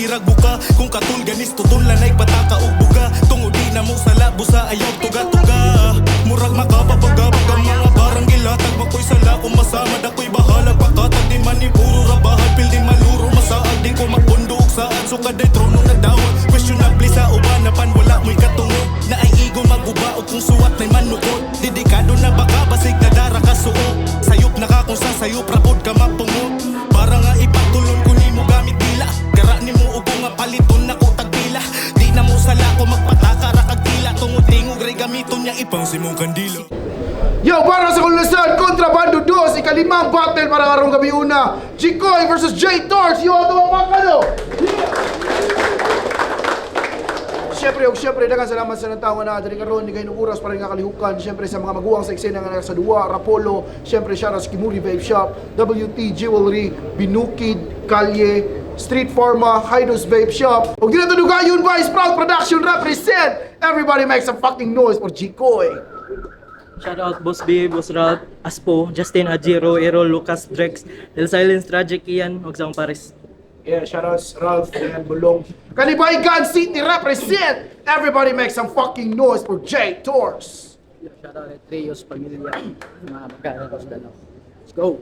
irag buka. Kung katul ganis tutulan ay pataka ug buga. Tungod di na mo sa labo sa ayaw tuga-tuga. Murag makapapagabag ang mga barang gilatag. Makoy sala kung masama dakoy bahala. Pakatag di man ni puro rabahan. Pil di maluro masaag di ko magpundok saan. So kaday trono na dawag. Questionably sa ubanapan wala mo'y katungod. Na ay igo maguba o kung suwat na'y manukod. Dedikado na baka basig na dara ka suot. Sayop na ka kung sa sayop rapod ka mapungot. Para nga ipatulon ko ni mo gamit dila. Gara ni mo ubo nga paliton na ko tagpila. Di na mo sala ko magpataka rakag tila. Tungod-tingog ray gamiton niya ipang simong kandila. Yo, para sa Kulusan, Kontrabando 2, ikalimang battle para karong gabi una. Jikoy versus J Torx, yo, ito ang mga kano! Siyempre, daghang salamat sa natawa na dali karon ni kayo oras para nga kalihukan. Siyempre sa mga maguwang sa eksena nga sa duwa, Rapolo, siyempre siya sa Kimuri Vape Shop, WT Jewelry, Binukid, Kalye, Street Pharma, Hidos Vape Shop. Ug dito dugayon by Sprout Production represent. Everybody make some fucking noise for Jikoy. Shout out Boss B, Boss Ralph, Aspo, Justin Ajiro, Errol, Lucas, Drex, Del Silence, Tragic, Ian, huwag sa Paris. Yeah, shoutouts Ralph and Bulong. Kalibaygan City represent. Everybody make some fucking noise for J Torx. Shout out at Trios Pamilya, mga magkakaros dalaw. Let's go!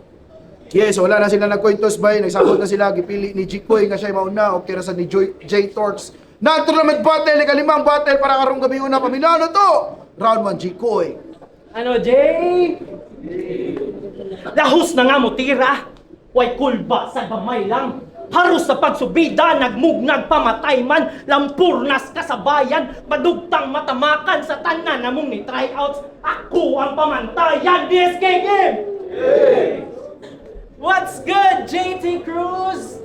Yes, wala na sila nagkwentos bay. Nagsabot na sila. Gipili ni Jikoy nga siya mauna. O kira sa ni J Torx. Na-tournament battle, ikalimang battle para karong gabi una. Pamilya, ano to? Round 1, Jikoy. Ano, Jay? Lahos na nga mo tira. Way kulba sa gamay lang. Haros sa pagsubida, nagmugnag pamatay man, lampurnas kasabayan, madugtang matamakan sa tanan namong ni tryouts. Ako ang pamantayan, DSK Game! Hey! What's good, JT Cruz?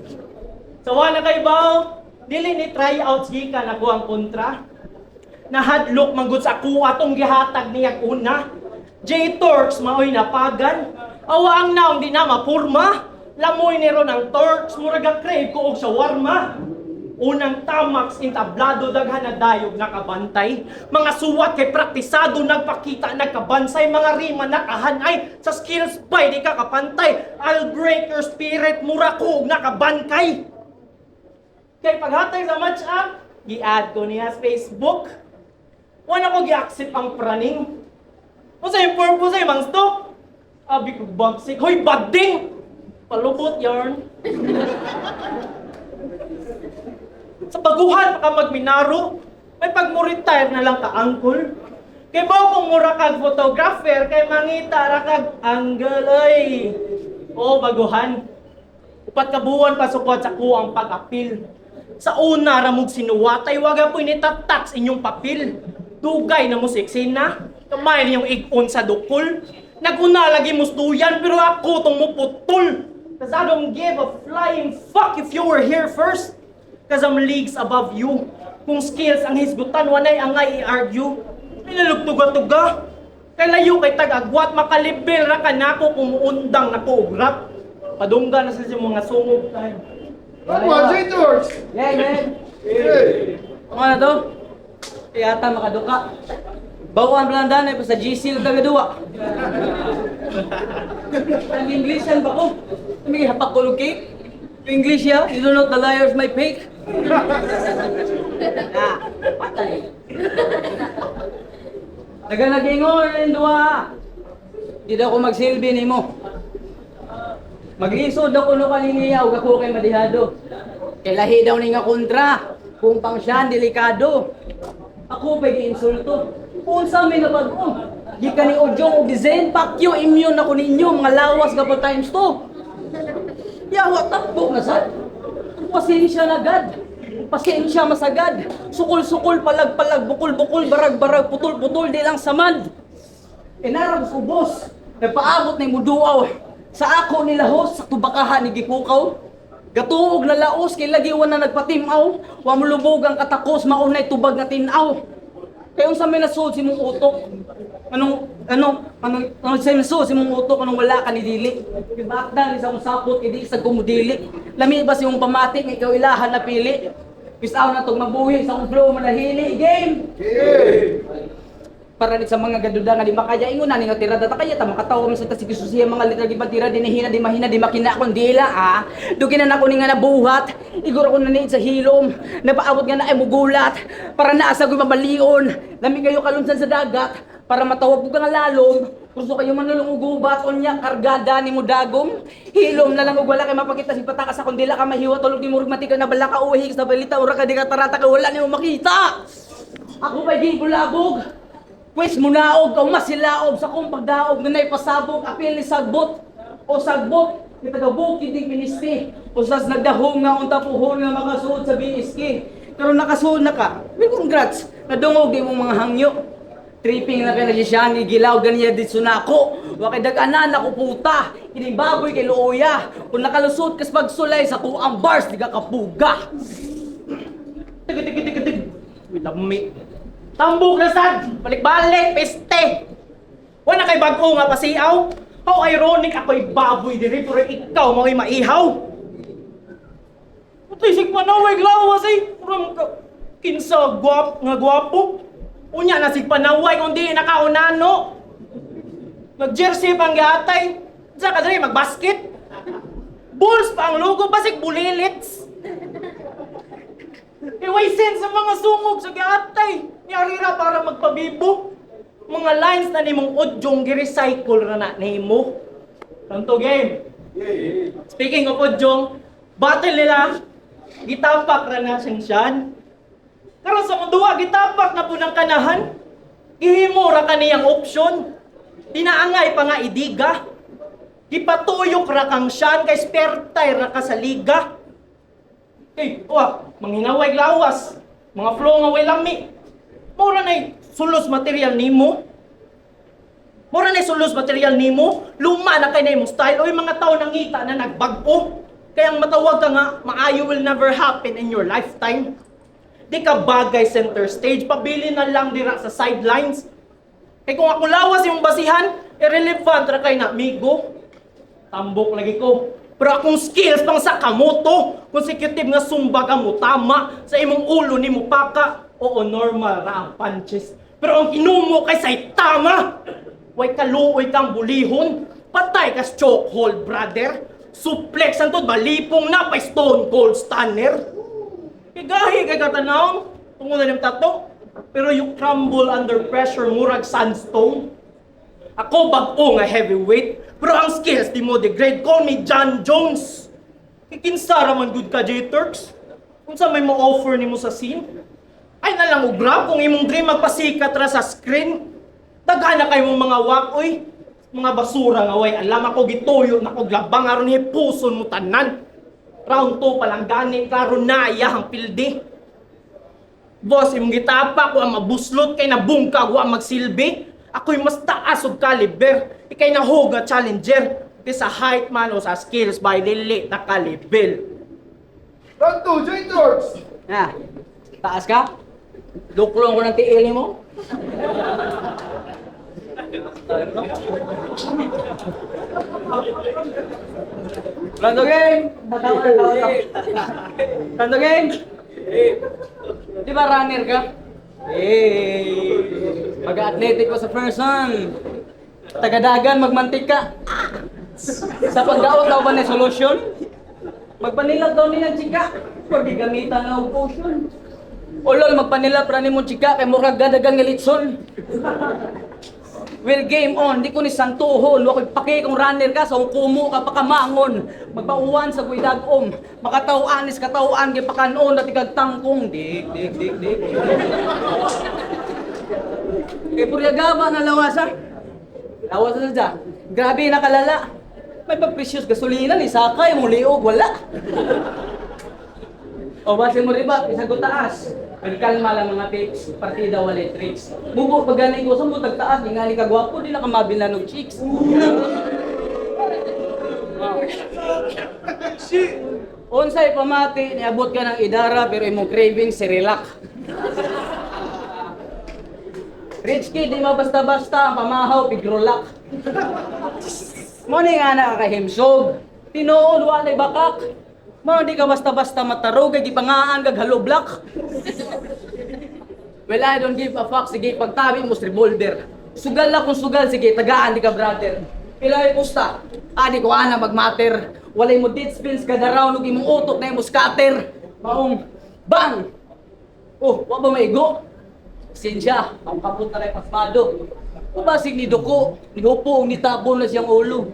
Sawa na kay Bao? Dili ni tryouts gikan ako ang kontra. Nahadlok manggod sa ako atong gihatag niya una. J Torx maoy napagan. Awa ang naong di na mapurma. Lamoy nero ng Torx, murag crave ko og shawarma. Unang tamax intablado daghan na dayog nakabantay. Mga suwat kay praktisado nagpakita nagkabansay. Mga rima nakahanay sa skills by di ka kapantay. I'll break your spirit mura ko og nakabangkay. Kay paghatay sa match up, gi-add ko niya sa Facebook. Wala ko gi-accept ang praning. O sa yung purpose ay mang stock. Abi ko bumpsik. Hoy bading! Palubot yarn. Sa baguhan pa ka magminaro, may pag-retire na lang ka angkol. Kay ba kung mura kag photographer, kay mangita ra kag angle ay. O baguhan. Upat ka buwan pasukot sa kuang pag-apil. Sa una ra mong sinuwatay, waga po initatak inyong papil. Dugay na mo sa eksena, kamay niyong ikon sa dukol. Naguna lagi mo stuyan, pero ako tong muputol. Cause I don't give a flying fuck if you were here first. Cause I'm leagues above you. Kung skills ang hisgutan, wanay angay i-argue. Pinalugtuga-tuga. Kay layo kay tag-agwat, makalibel ra ka nako kung muundang nako og rap. Padungga na sa mga sungog tayo. Round 1, J Torx. Yeah, man! Hey. Ano na to? Kaya ata makaduka. Bawaan belandan ay pa sa GC kagaduwa. Ang Englishan ba ko? May hapak ko lukik. English ya? You don't know the liars may fake? Ah, patay. Naganag-ingon rin duwa. Di daw ko magsilbi ni mo. Mag-isod ako no kaniniyaw, kako kay madihado. Kay lahi daw ni nga kontra. Kung pang siya, delikado. Ako pa gi-insulto. Kung sa amin na bago. Di ka ni Odyong o Gizen, pakyo, immune ako ninyo. Mga lawas ka pa times 2. Yawa, takbo na sad. Pasensya na agad. Pasensya masagad. Sukul-sukul, palag-palag, bukul-bukul, barag-barag, putol-putol, di lang samad. Inarag ko, boss. Napaabot na yung muduaw. Sa ako nilahos, sa tubakahan ni Gikukaw. Gatuog na laos, kay lagiwan na nagpatimaw. Wa mo lubog ang katakos, maunay tubag na tinaw. Kaya sa may nasod si mong utok. Ano sa may nasod si mong utok, anong wala ka ni dili. Ibakda ni sa mong sapot, hindi sa kumudili. Lami ba si mong pamatik, ikaw ilahan na pili. Pisaw na itong mabuhi sa mong flow manahili. Game! Para sa mga gaduda nga di makaya ingon na nga tirada ta kaya ta makatawa man sa ta siya mga litra di patira di hina di mahina di makina kon dila dugi na nako ni nga nabuhat iguro ko na ni sa hilom napaabot nga na ay mugulat para naasa ko mabalion lami kayo kalunsan sa dagat para matawag ko nga lalong gusto kayo man lang ugubat unya kargada ni mo dagom hilom na lang ug wala kay mapakita si pataka sa kon dila ka mahiwa tulog ni murag matika na bala ka uwihig sa balita ura ka di ka tarata ka wala ni mo makita ako pa di bulabog. Pwes munaog ka masilaog sa kong pagdaog na naipasabog apil ni sagbot o sagbot ni tagabukid ng ministry o sas nagdahong nga unta puhon nga makasuod sa BSK pero nakasuod na ka may congrats nadungog di mong mga hangyo tripping na ka na siya gilaw ganiya dit sunako wa kay dag-anan ako puta kining baboy kay looya kung nakalusot kas pagsulay sa tuang bars di ka kapuga Tig. Lami. Tambok na sad! Balik-balik! Peste! Wala kay bag-o nga pasiaw? How ironic ako'y baboy diri pero ikaw mo'y maihaw! Putisig panawag lawas eh! Puram ka... Kinsa nga gwapo! Unya na sig panaway kung di nakaunano! Nag-jersey pang gatay! Diyan ka diri mag-basket! Bulls pa ang logo basig bulilits! Iway sense sa mga sungog sa gatay! Yarira para magpabibo. Mga lines na nimong odyong gi-recycle na na nimo. Tanto game. Speaking of odyong, battle nila, gitapak na na siyang. Karon sa mudua, gitapak na po ng kanahan. Gihimo ra kaniyang option. Tinaangay pa nga idiga. Gipatuyok ra kang siyan, kay spertay ra ka sa liga. Manghinaway lawas. Mga flow nga way lami. Mura na'y sulos material nimo. Luma na kay na imong style. O yung mga tao nangita na nagbag-o. Kaya ang matawag ka nga, maayo will never happen in your lifetime. Di ka bagay center stage. Pabili na lang dira sa sidelines. Kaya kung ako lawas yung basihan, irrelevant ra kay na, amigo. Tambok lagi ko. Pero akong skills pang sa kamoto, consecutive nga sumba ka mo tama sa imong ulo ni mo paka. Oo, normal ra ang punches. Pero ang inumo kay say tama. Way kaluoy kang bulihon. Patay ka chokehold, brother. Suplex ang to, balipong na pa stone cold stunner. Kigahi kay katanawang. Tungo na nim tato. Pero you crumble under pressure, murag sandstone. Ako bag-o nga heavyweight. Pero ang skills di mo degrade. Call me John Jones. Kikinsara man good ka, J-Turks. Kung sa may mo-offer ni mo sa scene, ay nalang ugrab kung imong dream magpasikat ra sa screen. Dagana kay mong mga wakoy, mga basura nga way alam ako gituyo na ko glabang aron hipuson mo tanan. Round 2 pa lang gani klaro na iyahang pildi. Boss, imong gitapa ko ang mabuslot kay nabungkag wa magsilbi. Ako'y mas taas og caliber, ikay nahuga challenger. Di sa height man o sa skills by dili na kalibil. Round 2, J-Turks! Taas ka? Luklong ko ng tiil mo? Round game! Round game! Di ba runner ka? Mag-athletic ko sa person. Tagadagan, magmantik ka. Sa pagdaot daw ba na solution? Magpanilap daw nilang chika. Pagigamitan na og potion. O lol, magpanilap ra nimo chika kay murag gadagang ngilitson. Well, game on. Di ko ni santuhon. Wako'y paki kung runner ka, sa kumo ka pakamangon. Magpauwan sa kuidag-om. Makatawaan is katawaan, kay pakanon at ikagtangkong. Dik. Kay puryagaba na lawasa. Lawasa na dyan. Grabe nakalala. May pag-precious gasolina ni sakay, mong liog, wala. O base mo riba, isagot taas. Kalma lang mga tips, partida wala tricks. Bubo pag ganay ko sa butag taas, di nga ni kagwapo, di na ka mabilan ng chicks. Unsay pamati, niabot ka ng idara pero imong craving si relax. Rich kid, di mo basta-basta, ang pamahaw, pigrolak. Muna nga nakakahimsog, tinuod walay bakak. Mga di ka basta-basta matarog, kay gipangaan kag haloblak. Well, I don't give a fuck. Sige, pagtabi mo sa revolver. Sugal na kung sugal. Sige, tagaan di ka, brother. Ilay pusta. Adi ko ana magmatter. Walay mo dead spins kada round. Huwag imong utok na imong scatter. Maong, bang! Oh, wag ba maigo? Sinsya, ang kapot na rin pasmado. Ubasig ni Duko, ni Hupo, ni Tabon na siyang ulo.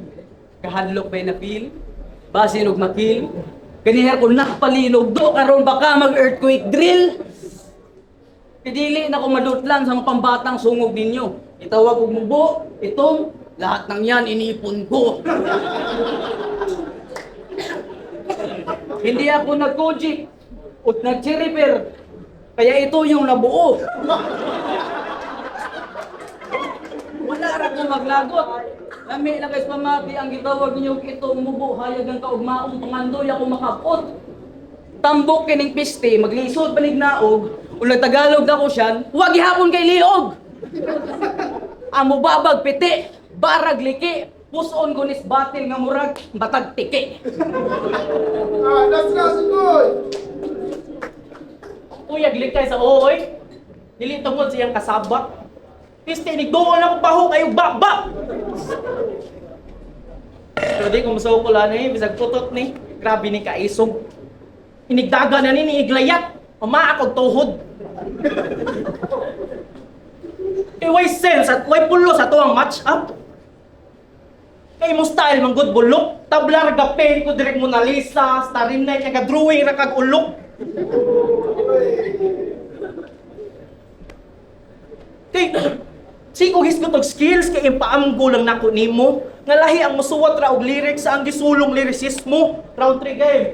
Kahadlok ba na feel? Basin og makil? Ganihar ko nakapalinog do, karon baka mag-earthquake drill. Pidili na ko madutlan sa mga pambatang sungog ninyo. Itawag og mubo, itong lahat ng yan iniipon ko. Hindi ako nag-kojik at nag-chiriper. Kaya ito yung nabuo. Wala ra ko maglagot. Lami na guys pamati ang gitawag niyo itong mubo hayag ang kaugmaong pangandoy ako makapot. Tambok kining piste maglisod panig naog ulang Tagalog na ko siyan, huwag ihapon kay liog. Amo babag piti, barag liki, puson ko nis batil nga murag batag tiki. That's good! Uyag likay sa ooy. Dili tungod siyang kasabak. Piste ni doon ako baho kayo baba. Pero di ko masaw ko lang eh, bisag putot ni. Grabe ni kaisog. Inigdaga na ni iglayat. Mama ako tuhod. Way sense at way pulo sa tuwang match up. Kay mo style man good bulok. Tablar gapen ko direk Mona Lisa, Starry Night nga drawing ra kag ulok. Kay siko hisgot og skills kay ipaamgo lang nako nimo. Nga lahi ang musuwat ra og lyrics sa ang gisulong lyricismo. Round 3 game.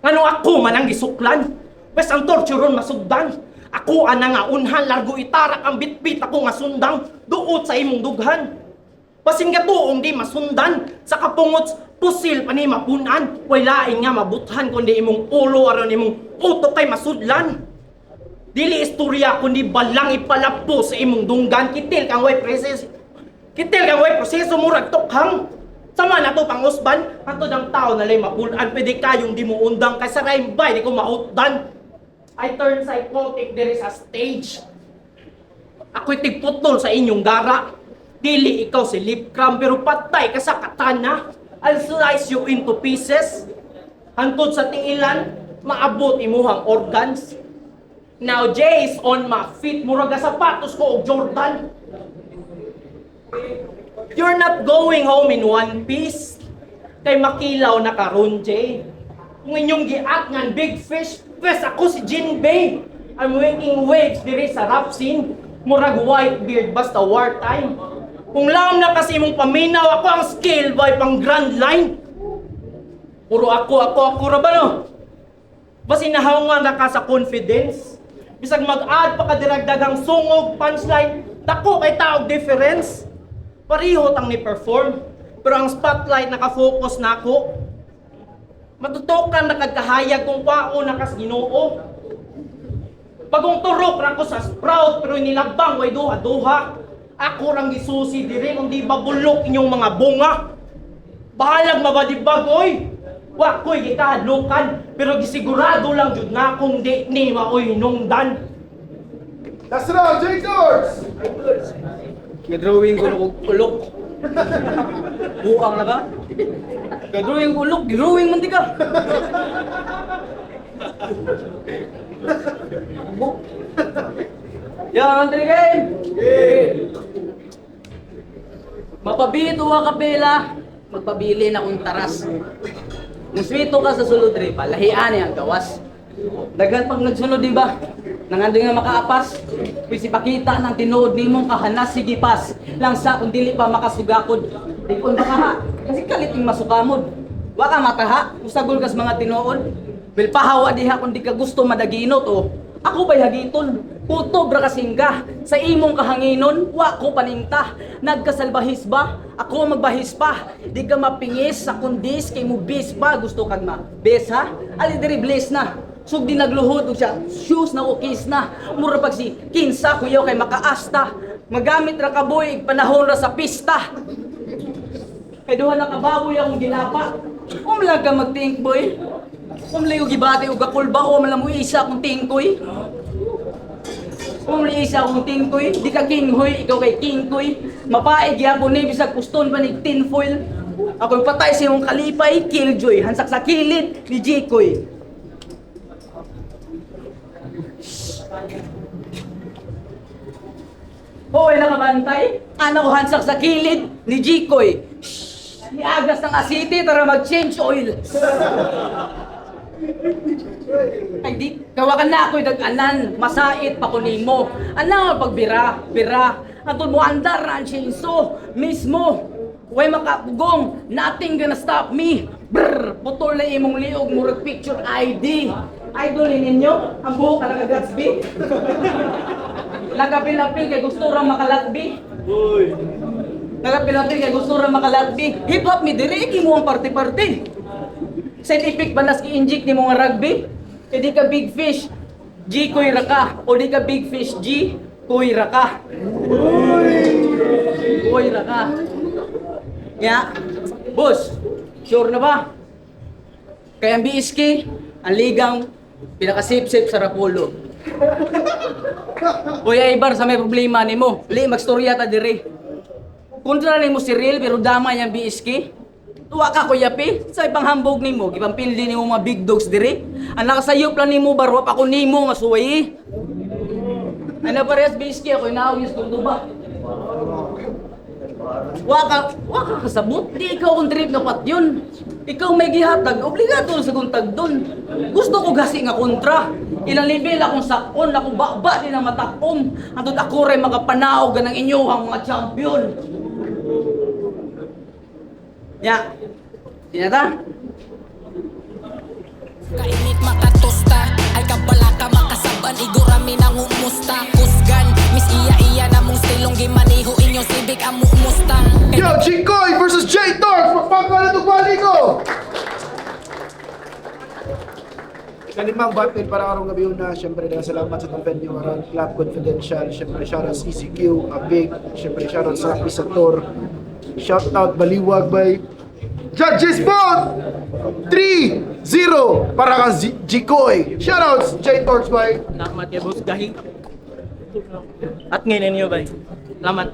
Ngano ako man ang gisuklan. Bes ang torturon masugdan. Ako ana nga unhan largo itarak ang bitbit ako nga sundang duot sa imong dughan. Basin nga tuong di masundan sa kapungot pusil pa ni mapunan. Way lain nga mabuthan kundi imong ulo aron imong utok kay masudlan. Dili istorya kundi balang ipalapo sa imong dunggan kitil kang way proseso. Kitil kang way proseso murag tokhang. Sama na to pang usban, hantod ang tao na lay mapunan pwede kayong di mo undang kay sa raimbay di ko mautdan. I turn psychotic there is a stage. Ako'y tigputol sa inyong gara. Dili ikaw si lip cram pero patay ka sa katana. I'll slice you into pieces. Hantod sa tiilan, maabot imuhang organs. Now Jay is on my feet. Muraga sapatos ko og Jordan. You're not going home in one piece. Kay makilaw na karon Jay. Kung inyong giatngan big fish, pwes ako si Jinbei. I'm making waves diri sa rap scene. Murag white beard basta wartime. Kung lang na kasi mong paminaw ako ang skill boy pang grand line. Puro ako ra ba no? Basi nahawangan na ka sa confidence. Bisag mag-add pa ka diragdagang sungog, punchline, dako kay taog difference. Parihot ang ni-perform, pero ang spotlight nakafocus na ako. Matutukan na kagkahayag kung pao na kas Ginoo. Pagong turok ra ko sa sprout pero nilabang way duha-duha. Ako rang gisusi diri kung di babulok inyong mga bunga. Bahalag mabadibag oy. Wa ko'y gikahadlukan pero gisigurado lang jud na kung di ni maoy nungdan. That's round, Jacobs! Gadrawing ko ng ulok. Buang na ba? Gadrawing ko ulok, drawing man di ka. Yan, Andre game! Mapabito wa kapela, magpabili na kong taras. Muswito ka sa sulod rin, palahian ang gawas. Dagan pag nagsunod din ba? Nangando nga makaapas, pwisi pakita ng tinuod ni mong kahanas sige pas. Lang sa kung dili pa makasugakod. Di kung baka ha, kasi kaliting masukamod. Waka mataha, usagol kas mga tinuod. Bilpahawa diha kung di ka gusto madaginot o. Ako ba'y hagiton? Puto bra kasingga. Sa imong kahanginon, wa ko paninta. Nagkasalbahis ba? Ako magbahis pa. Di ka mapingis sa kundis kay mo bis pa. Gusto kang ma-bes ha? Ali diri bless na. Sug di nagluhod og siya. Shoes na ukis na. Mura pag si kinsa kuyaw kay makaasta. Magamit ra kaboy panahon ra sa pista. Kay duha na kababoy akong ginapa. Umlag ka mag-think boy. Umlay og gibati og gakulba o man mo isa akong tingkoy. Kung isa akong tingkoy, di ka kinghoy, ikaw kay kingkoy. Mapaig yapon ni bisag puston pa ni tinfoil. Ako'y patay sa iyong kalipay, killjoy, hansak sa kilid ni Jikoy. Hoy, nakabantay? Ano ko hansak sa kilid ni Jikoy? Iagas ng asiti tara mag-change oil. Ay di, kawakan na ako'y dag-anan, masait pa ko nimo. Ano pagbira, bira, atol mo andar na ang chainsaw, mismo. Way makapugong, nothing gonna stop me. Brr, putol na imong liog, murag picture ID. Idol ninyo, ang buhok ka naka-Gatsby. Nagapil-apil kay gusto rang makalatbi. Nagapil-apil kay gusto rang makalatbi. Hip-hop mi diri, mo ang party-party. Scientific ba nas i-inject ni mo nga rugby? E di ka big fish, G kuy raka. O di ka big fish, G kuy raka. Kuy raka. Ya, boss, sure na ba? Kaya ang BSK, ang ligang pinakasip-sip sa Rapolo. Kuya Ibar, sa may problema ni mo, li magstorya ta diri. Kontra ni mo si Real, pero damay ang BSK. Tuwa ka Kuya P, sa ipanghambog ni mo, gipampildi ni mo mga big dogs diri. Ang nakasayop lang ni mo, barwap ako ni mo, masuway. Ano parehas BSK, ako'y naawis kung ba? Waka kasabot, di ikaw kung trip na pat yun. Ikaw may gihatag, obligato sa guntag dun. Gusto ko gasi nga kontra. Ilang level akong sakon, akong baba din ang matakom. Antod ako rin makapanaog ng inyong mga champion. Ya, tinata? Kainit makatosta, ay kabala ka makasaban, igurami nang umusta. Kusgan, mis iya na mong stilong gimaniho inyong civic amu mustang. Yo, Jikoy versus J-Torx! Magpangka na tugbali ko! Kalimang battle para karong gabi na. Siyempre, salamat sa itong venue around Club Confidential. Siyempre, shoutout sa ECQ, Big. Siyempre, shoutout sa Pisator. Shoutout Baliwag by Judges Vote! 3-0 para kang Jikoy. Shoutouts J-Torx by Salamat kay Boss Gahing. At ngayon ninyo, bay. Salamat.